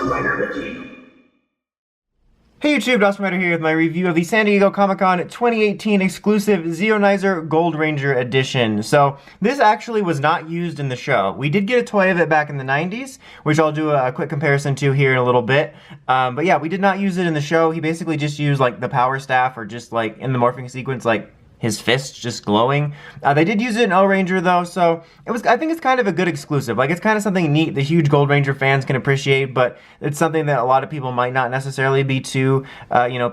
Hey YouTube, Dawson Rider here with my review of the San Diego Comic-Con 2018 exclusive Zeonizer Gold Ranger edition. So this actually was not used in the show. We did get a toy of it back in the 90s, which I'll do a quick comparison to here in a little bit. But yeah, we did not use it in the show. He basically just used like the power staff, or just like in the morphing sequence, like his fists just glowing. They did use it in O-Ranger though, so I think it's kind of a good exclusive. Like, it's kind of something neat the huge Gold Ranger fans can appreciate, but it's something that a lot of people might not necessarily be too,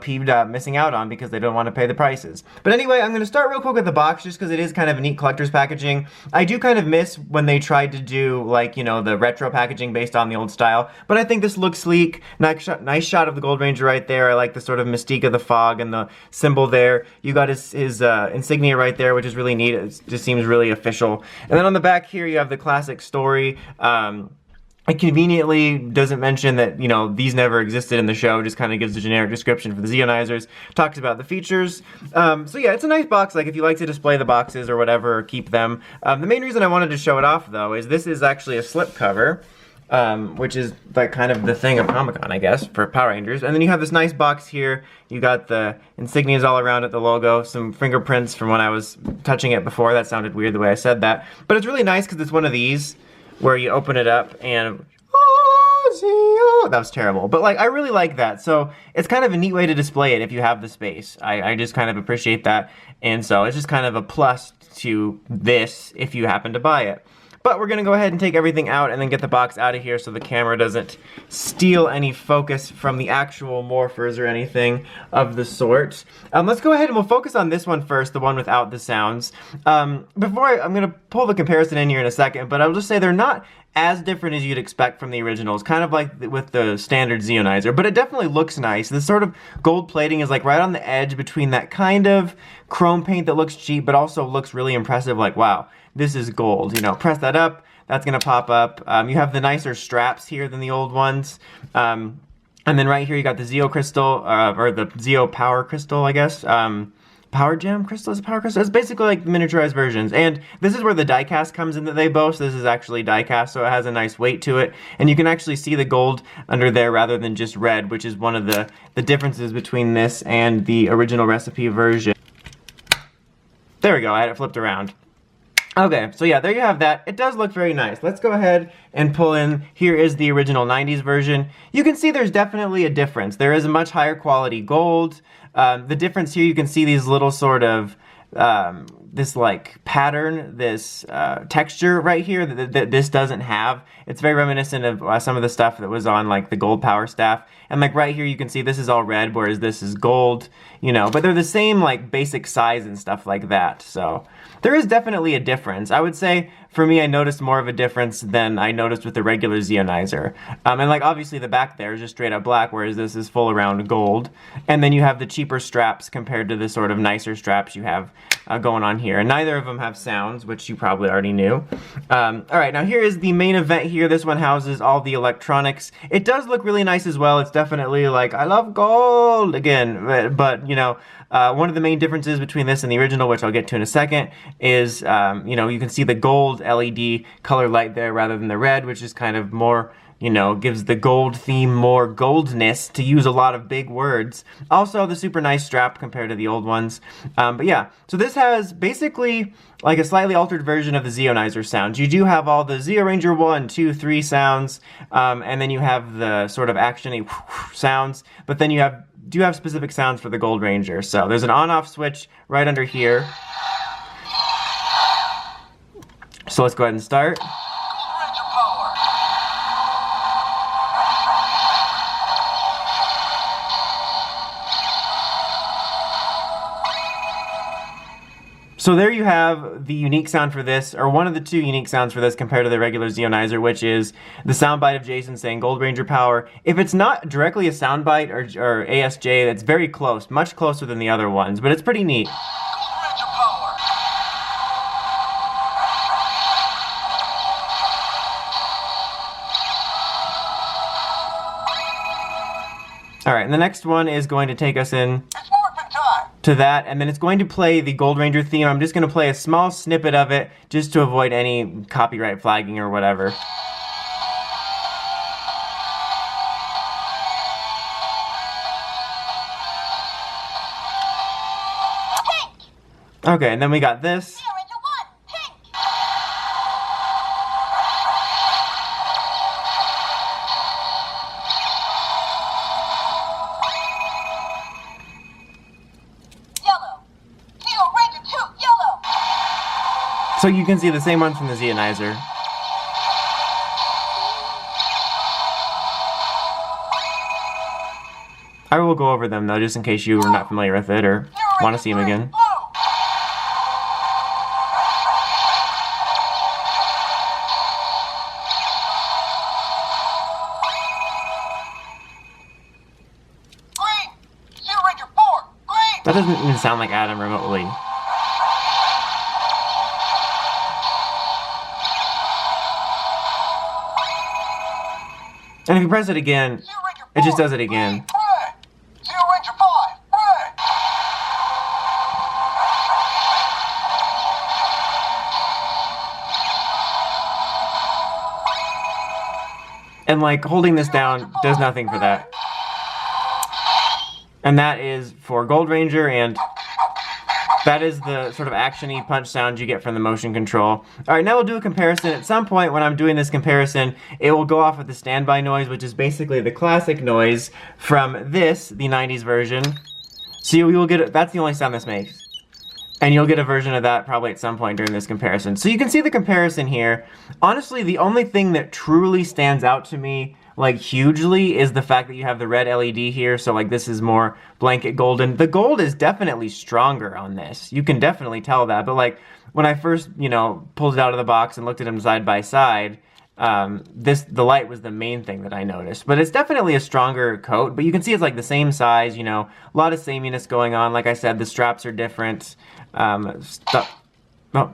peeved missing out on because they don't want to pay the prices. But anyway, I'm going to start real quick with the box just because it is kind of a neat collector's packaging. I do kind of miss when they tried to do, like, the retro packaging based on the old style, but I think this looks sleek. Nice shot of the Gold Ranger right there. I like the sort of mystique of the fog and the symbol there. You got his insignia right there, which is really neat. It just seems really official. And then on the back here, you have the classic story. It conveniently doesn't mention that, these never existed in the show, just kind of gives a generic description for the Zeonizers, talks about the features. So yeah, it's a nice box, like if you like to display the boxes or whatever, or keep them. The main reason I wanted to show it off, though, is this is actually a slipcover. Which is like kind of the thing of Comic-Con, I guess, for Power Rangers. And then you have this nice box here. You got the insignias all around it, the logo, some fingerprints from when I was touching it before. That sounded weird the way I said that. But it's really nice because it's one of these where you open it up and that was terrible. But like, I really like that. So it's kind of a neat way to display it if you have the space. I just kind of appreciate that. And so it's just kind of a plus to this if you happen to buy it. But we're going to go ahead and take everything out and then get the box out of here so the camera doesn't steal any focus from the actual morphers or anything of the sort. Let's go ahead and we'll focus on this one first, the one without the sounds. I'm going to pull the comparison in here in a second, but I'll just say they're not as different as you'd expect from the originals, kind of like with the standard Zeonizer, but it definitely looks nice. This sort of gold plating is like right on the edge between that kind of chrome paint that looks cheap, but also looks really impressive, like, wow, this is gold. Press that up, that's gonna pop up. You have the nicer straps here than the old ones. And then right here you got the Zeo Crystal, or the Zeo Power Crystal, I guess. Power Gem Crystal? Is it Power Crystal? It's basically like the miniaturized versions. And this is where the diecast comes in that they boast. This is actually diecast, so it has a nice weight to it. And you can actually see the gold under there rather than just red, which is one of the differences between this and the original recipe version. There we go, I had it flipped around. Okay, so yeah, there you have that. It does look very nice. Let's go ahead and pull in, here is the original 90s version. You can see there's definitely a difference. There is a much higher quality gold. The difference here, you can see these little sort of, this like pattern, this texture right here that this doesn't have. It's very reminiscent of some of the stuff that was on like the gold power staff. And like right here you can see this is all red, whereas this is gold, but they're the same like basic size and stuff like that. So there is definitely a difference. I would say for me, I noticed more of a difference than I noticed with the regular Zeonizer. And like obviously the back there is just straight up black, whereas this is full around gold. And then you have the cheaper straps compared to the sort of nicer straps you have going on here. And neither of them have sounds, which you probably already knew. Alright, now here is the main event here. This one houses all the electronics. It does look really nice as well. It's definitely like, I love gold again. But one of the main differences between this and the original, which I'll get to in a second, is, you can see the gold LED color light there rather than the red, which is kind of more, gives the gold theme more goldness, to use a lot of big words. Also, the super nice strap compared to the old ones. But yeah, so this has basically like a slightly altered version of the Zeonizer sounds. You do have all the Zeo Ranger 1, 2, 3 sounds, and then you have the sort of action-y sounds, but then you do have specific sounds for the Gold Ranger. So there's an on-off switch right under here. So let's go ahead and start. So there you have the unique sound for this, or one of the two unique sounds for this compared to the regular Zeonizer, which is the soundbite of Jason saying Gold Ranger power. If it's not directly a soundbite or ASJ, that's very close, much closer than the other ones, but it's pretty neat. Alright, and the next one is going to take us in to that, and then it's going to play the Gold Ranger theme. I'm just going to play a small snippet of it just to avoid any copyright flagging or whatever. Okay, and then we got this. Zeonzer 1, pink. Yellow. Zeonzer 2, yellow. So you can see the same ones from the Zeonizer. I will go over them though, just in case you were not familiar with it or want to see them again. Green. Zeonzer 4, green. That doesn't even sound like Adam remotely. And if you press it again, it just does it again. Zeonzer 5, red. And like holding this down does nothing for that. And that is for Gold Ranger, and that is the sort of action-y punch sound you get from the motion control. Alright, now we'll do a comparison. At some point when I'm doing this comparison, it will go off with the standby noise, which is basically the classic noise from this, the 90s version. So you will get, that's the only sound this makes. And you'll get a version of that probably at some point during this comparison. So you can see the comparison here. Honestly, the only thing that truly stands out to me, like hugely, is the fact that you have the red LED here. So like this is more blanket golden. The gold is definitely stronger on this. You can definitely tell that. But like when I first, you know, pulled it out of the box and looked at them side by side, the light was the main thing that I noticed. But it's definitely a stronger coat. But you can see it's like the same size, you know, a lot of sameness going on. Like I said, the straps are different. Oh,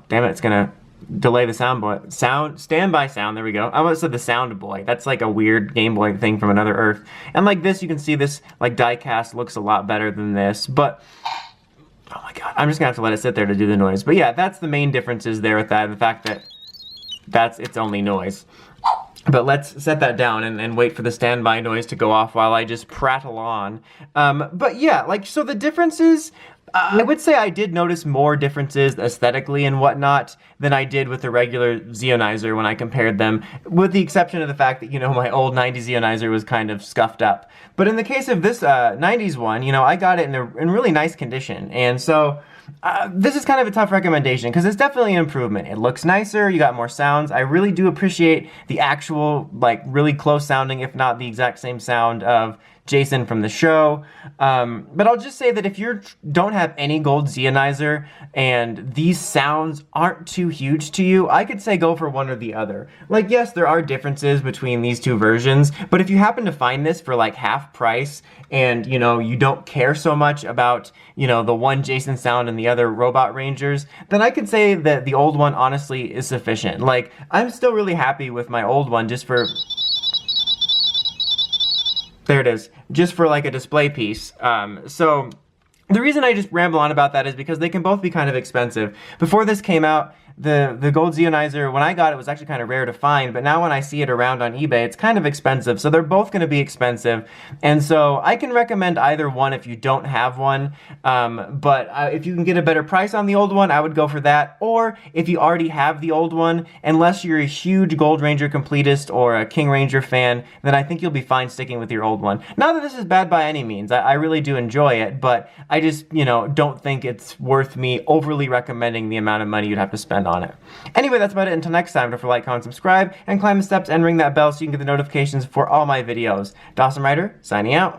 damn it, it's gonna delay the standby sound, there we go. I almost said the sound boy. That's like a weird Game Boy thing from another Earth. And like this, you can see this like die cast looks a lot better than this, but oh my god, I'm just gonna have to let it sit there to do the noise. But yeah, that's the main differences there with that, the fact that that's its only noise. But let's set that down and wait for the standby noise to go off while I just prattle on. But yeah, like, so the differences, I would say I did notice more differences aesthetically and whatnot than I did with the regular Zeonizer when I compared them, with the exception of the fact that, you know, my old 90s Zeonizer was kind of scuffed up. But in the case of this 90s one, you know, I got it in really nice condition. And so this is kind of a tough recommendation because it's definitely an improvement. It looks nicer, you got more sounds. I really do appreciate the actual, like, really close sounding, if not the exact same sound of Jason from the show. But I'll just say that if you don't have any gold Zeonizer and these sounds aren't too huge to you, I could say go for one or the other. Like, yes, there are differences between these two versions, but if you happen to find this for like half price and, you know, you don't care so much about, you know, the one Jason sound and the other Robot Rangers, then I could say that the old one honestly is sufficient. Like, I'm still really happy with my old one just for... There it is, just for like a display piece. So the reason I just ramble on about that is because they can both be kind of expensive. Before this came out, the gold Zeonizer, when I got it, was actually kind of rare to find, but now when I see it around on eBay, it's kind of expensive, so they're both going to be expensive, and so I can recommend either one if you don't have one, but if you can get a better price on the old one, I would go for that, or if you already have the old one, unless you're a huge Gold Ranger completist or a King Ranger fan, then I think you'll be fine sticking with your old one. Not that this is bad by any means, I really do enjoy it, but I just, you know, don't think it's worth me overly recommending the amount of money you'd have to spend on it. Anyway, that's about it. Until next time, don't forget to like, comment, subscribe, and climb the steps and ring that bell so you can get the notifications for all my videos. Dawson Ryder, signing out.